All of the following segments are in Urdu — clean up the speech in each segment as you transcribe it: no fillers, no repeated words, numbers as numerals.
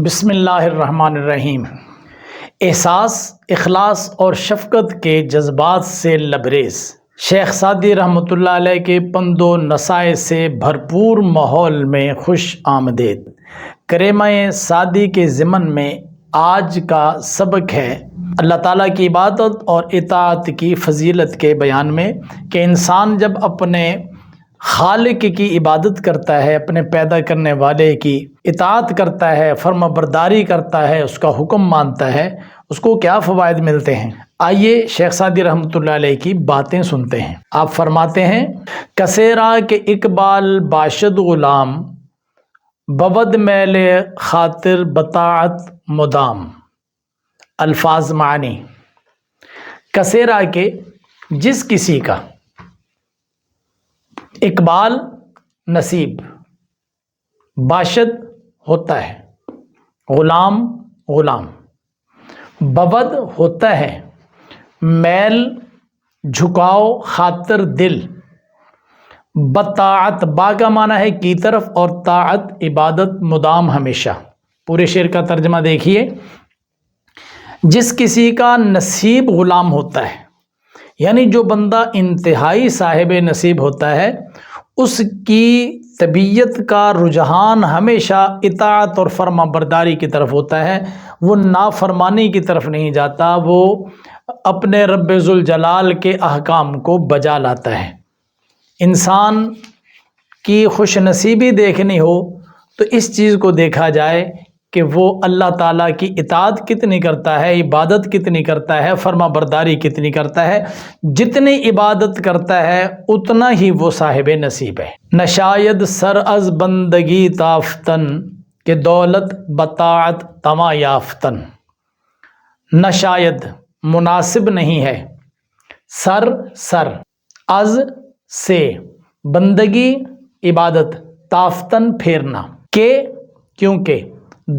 بسم اللہ الرحمن الرحیم۔ احساس، اخلاص اور شفقت کے جذبات سے لبریز شیخ سعدی رحمۃ اللہ علیہ کے پند و نصائح سے بھرپور ماحول میں خوش آمدید۔ کریمہ سعدی کے ضمن میں آج کا سبق ہے اللہ تعالیٰ کی عبادت اور اطاعت کی فضیلت کے بیان میں کہ انسان جب اپنے خالق کی عبادت کرتا ہے، اپنے پیدا کرنے والے کی اطاعت کرتا ہے، فرما برداری کرتا ہے، اس کا حکم مانتا ہے، اس کو کیا فوائد ملتے ہیں۔ آئیے شیخ سعدی رحمۃ اللہ علیہ کی باتیں سنتے ہیں۔ آپ فرماتے ہیں، کسیرا کے اقبال باشد غلام، بود میل خاطر بطاعت مدام۔ الفاظ معنی: کسیرا کے جس کسی کا، اقبال نصیب، باشد ہوتا ہے، غلام غلام، بود ہوتا ہے، میل جھکاؤ، خاطر دل، بطاعت با کا معنی ہے کی طرف اور طاعت عبادت، مدام ہمیشہ۔ پورے شعر کا ترجمہ دیکھیے، جس کسی کا نصیب غلام ہوتا ہے، یعنی جو بندہ انتہائی صاحب نصیب ہوتا ہے، اس کی طبیعت کا رجحان ہمیشہ اطاعت اور فرما برداری کی طرف ہوتا ہے، وہ نافرمانی کی طرف نہیں جاتا، وہ اپنے رب ذوالجلال کے احکام کو بجا لاتا ہے۔ انسان کی خوش نصیبی دیکھنی ہو تو اس چیز کو دیکھا جائے کہ وہ اللہ تعالیٰ کی اطاعت کتنی کرتا ہے، عبادت کتنی کرتا ہے، فرما برداری کتنی کرتا ہے۔ جتنی عبادت کرتا ہے اتنا ہی وہ صاحب نصیب ہے۔ نشاید سر از بندگی تافتن، کہ دولت بطاعت تما یافتن۔ نشاید مناسب نہیں ہے، سر از سے بندگی عبادت، تافتن پھیرنا، کہ کیونکہ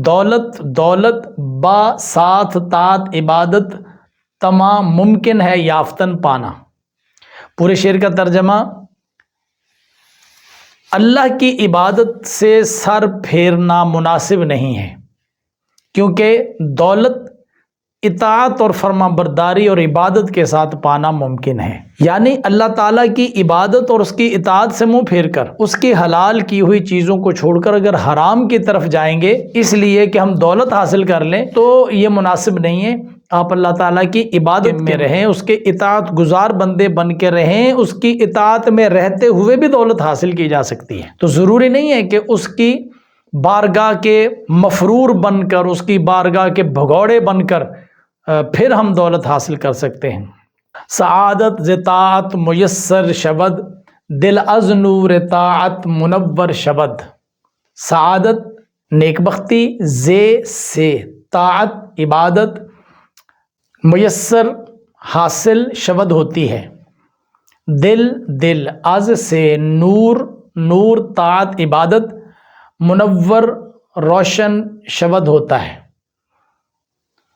دولت با ساتھ تات عبادت تمام ممکن ہے یافتن پانا۔ پورے شعر کا ترجمہ: اللہ کی عبادت سے سر پھیرنا مناسب نہیں ہے، کیونکہ دولت اطاعت اور فرما برداری اور عبادت کے ساتھ پانا ممکن ہے۔ یعنی اللہ تعالیٰ کی عبادت اور اس کی اطاعت سے منہ پھیر کر، اس کی حلال کی ہوئی چیزوں کو چھوڑ کر اگر حرام کی طرف جائیں گے اس لیے کہ ہم دولت حاصل کر لیں، تو یہ مناسب نہیں ہے۔ آپ اللہ تعالیٰ کی عبادت میں رہیں، اس کے اطاعت گزار بندے بن کے رہیں، اس کی اطاعت میں رہتے ہوئے بھی دولت حاصل کی جا سکتی ہے۔ تو ضروری نہیں ہے کہ اس کی بارگاہ کے مفرور بن کر، اس کی بارگاہ کے بھگوڑے بن کر پھر ہم دولت حاصل کر سکتے ہیں۔ سعادت ز طاعت میسر شود، دل از نور طاعت منور شود۔ سعادت نیک بختی، سے طاعت عبادت، میسر حاصل شود ہوتی ہے، دل از سے نور طاعت عبادت، منور روشن شود ہوتا ہے۔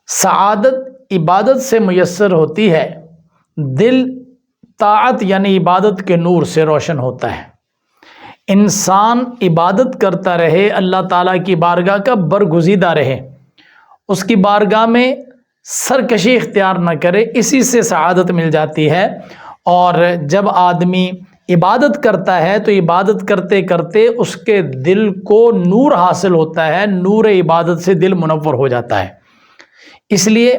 سعادت عبادت سے میسر ہوتی ہے، دل طاعت یعنی عبادت کے نور سے روشن ہوتا ہے۔ انسان عبادت کرتا رہے، اللہ تعالیٰ کی بارگاہ کا برگزیدہ رہے، اس کی بارگاہ میں سرکشی اختیار نہ کرے، اسی سے سعادت مل جاتی ہے۔ اور جب آدمی عبادت کرتا ہے تو عبادت کرتے کرتے اس کے دل کو نور حاصل ہوتا ہے، نور عبادت سے دل منور ہو جاتا ہے۔ اس لیے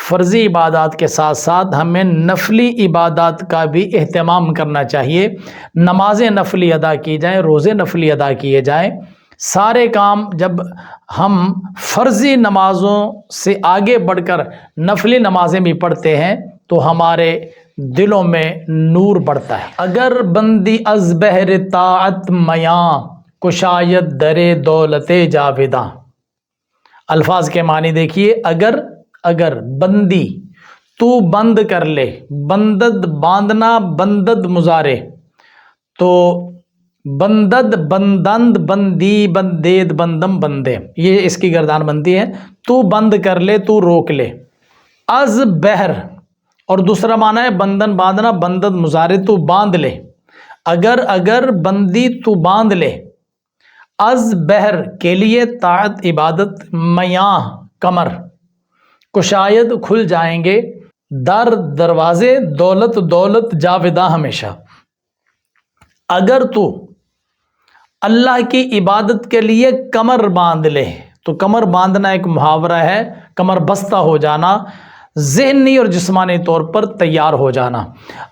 فرضی عبادات کے ساتھ ساتھ ہمیں نفلی عبادات کا بھی اہتمام کرنا چاہیے۔ نمازیں نفلی ادا کی جائیں، روزے نفلی ادا کیے جائیں۔ سارے کام جب ہم فرضی نمازوں سے آگے بڑھ کر نفلی نمازیں بھی پڑھتے ہیں تو ہمارے دلوں میں نور بڑھتا ہے۔ اگر بندی از بہر طاعت میاں، کشاید در دولت جاویداں۔ الفاظ کے معنی دیکھیے، اگر بندی، تو بند کر لے، بندد باندھنا، بندد مضارع، تو بندد بندند، بندی بندید، بندم بندے، یہ اس کی گردان بنتی ہے۔ تو بند کر لے، تو روک لے، از بہر، اور دوسرا معنی ہے بندن باندھنا، بندد مضارع، تو باندھ لے۔ اگر بندی تو باندھ لے، از بہر کے لیے طاعت عبادت میاں کمر کشاید کھل جائیں گے در دروازے دولت دولت جاوداں ہمیشہ۔ اگر تو اللہ کی عبادت کے لیے کمر باندھ لے، تو کمر باندھنا ایک محاورہ ہے، کمر بستہ ہو جانا، ذہنی اور جسمانی طور پر تیار ہو جانا۔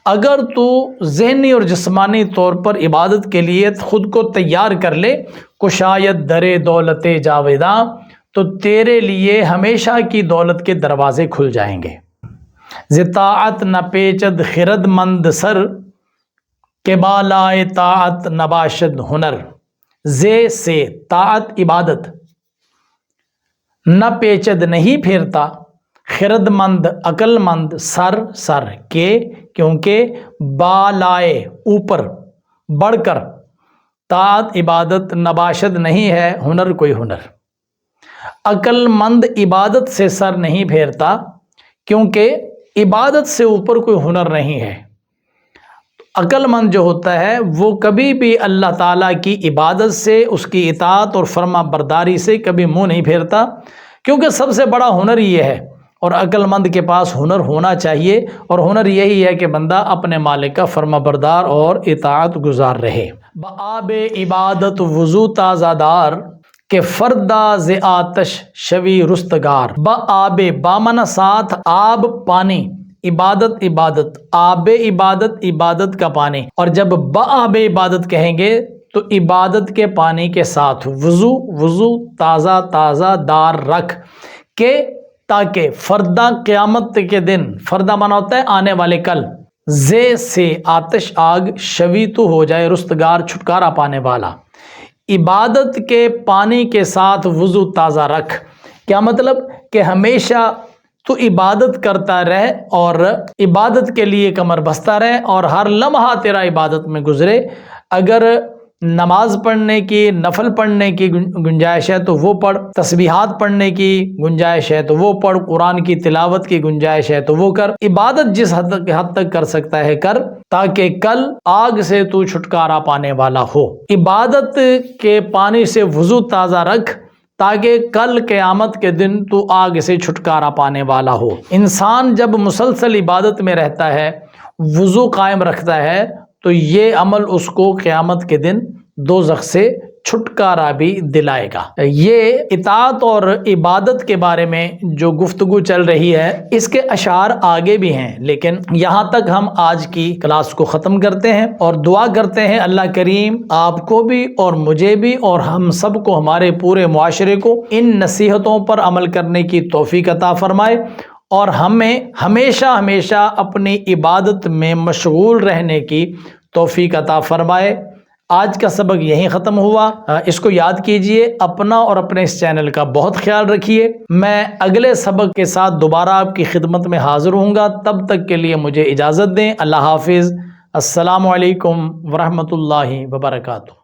اگر تو ذہنی اور جسمانی طور پر عبادت کے لیے خود کو تیار کر لے، کشاید در دولت جاوداں، تو تیرے لیے ہمیشہ کی دولت کے دروازے کھل جائیں گے۔ ز طاعت نہ پیچد خرد مند سر، کہ بالائے طاعت نباشد ہنر۔ سے طاعت عبادت، نہ پیچد نہیں پھرتا، خرد مند عقل مند، سر کے کیونکہ بالائے اوپر بڑھ کر، طاعت عبادت نباشد نہیں ہے ہنر کوئی ہنر۔ عقل مند عبادت سے سر نہیں پھیرتا کیونکہ عبادت سے اوپر کوئی ہنر نہیں ہے۔ عقل مند جو ہوتا ہے وہ کبھی بھی اللہ تعالیٰ کی عبادت سے، اس کی اطاعت اور فرما برداری سے کبھی منہ نہیں پھیرتا، کیونکہ سب سے بڑا ہنر یہ ہے، اور عقل مند کے پاس ہنر ہونا چاہیے، اور ہنر یہی ہے کہ بندہ اپنے مالک کا فرما بردار اور اطاعت گزار رہے۔ بآب عبادت وضو تازہ دار، کہ فردا ز آتش شوی رستگار۔ بآب بامن ساتھ آب پانی، عبادت عبادت، آب عبادت عبادت کا پانی، اور جب بآب عبادت کہیں گے تو عبادت کے پانی کے ساتھ وضو تازہ تازہ دار رکھ کے، تاکہ فردا قیامت کے دن، فردا مانا ہوتا ہے آنے والے کل، سے آتش آگ، شوی تو ہو جائے رستگار چھٹکارا پانے والا۔ عبادت کے پانی کے ساتھ وضو تازہ رکھ، کیا مطلب کہ ہمیشہ تو عبادت کرتا رہ اور عبادت کے لیے کمر بستہ رہ، اور ہر لمحہ تیرا عبادت میں گزرے۔ اگر نماز پڑھنے کی، نفل پڑھنے کی گنجائش ہے تو وہ پڑھ، تسبیحات پڑھنے کی گنجائش ہے تو وہ پڑھ، قرآن کی تلاوت کی گنجائش ہے تو وہ کر، عبادت جس حد تک کر سکتا ہے کر، تاکہ کل آگ سے تو چھٹکارا پانے والا ہو۔ عبادت کے پانی سے وضو تازہ رکھ تاکہ کل قیامت کے دن تو آگ سے چھٹکارا پانے والا ہو۔ انسان جب مسلسل عبادت میں رہتا ہے، وضو قائم رکھتا ہے، تو یہ عمل اس کو قیامت کے دن دوزخ سے چھٹکارا بھی دلائے گا۔ یہ اطاعت اور عبادت کے بارے میں جو گفتگو چل رہی ہے، اس کے اشعار آگے بھی ہیں، لیکن یہاں تک ہم آج کی کلاس کو ختم کرتے ہیں، اور دعا کرتے ہیں اللہ کریم آپ کو بھی اور مجھے بھی اور ہم سب کو، ہمارے پورے معاشرے کو ان نصیحتوں پر عمل کرنے کی توفیق عطا فرمائے، اور ہمیں ہمیشہ ہمیشہ اپنی عبادت میں مشغول رہنے کی توفیق عطا فرمائے۔ آج کا سبق یہیں ختم ہوا۔ اس کو یاد کیجئے، اپنا اور اپنے اس چینل کا بہت خیال رکھیے۔ میں اگلے سبق کے ساتھ دوبارہ آپ کی خدمت میں حاضر ہوں گا، تب تک کے لیے مجھے اجازت دیں۔ اللہ حافظ۔ السلام علیکم ورحمۃ اللہ وبرکاتہ۔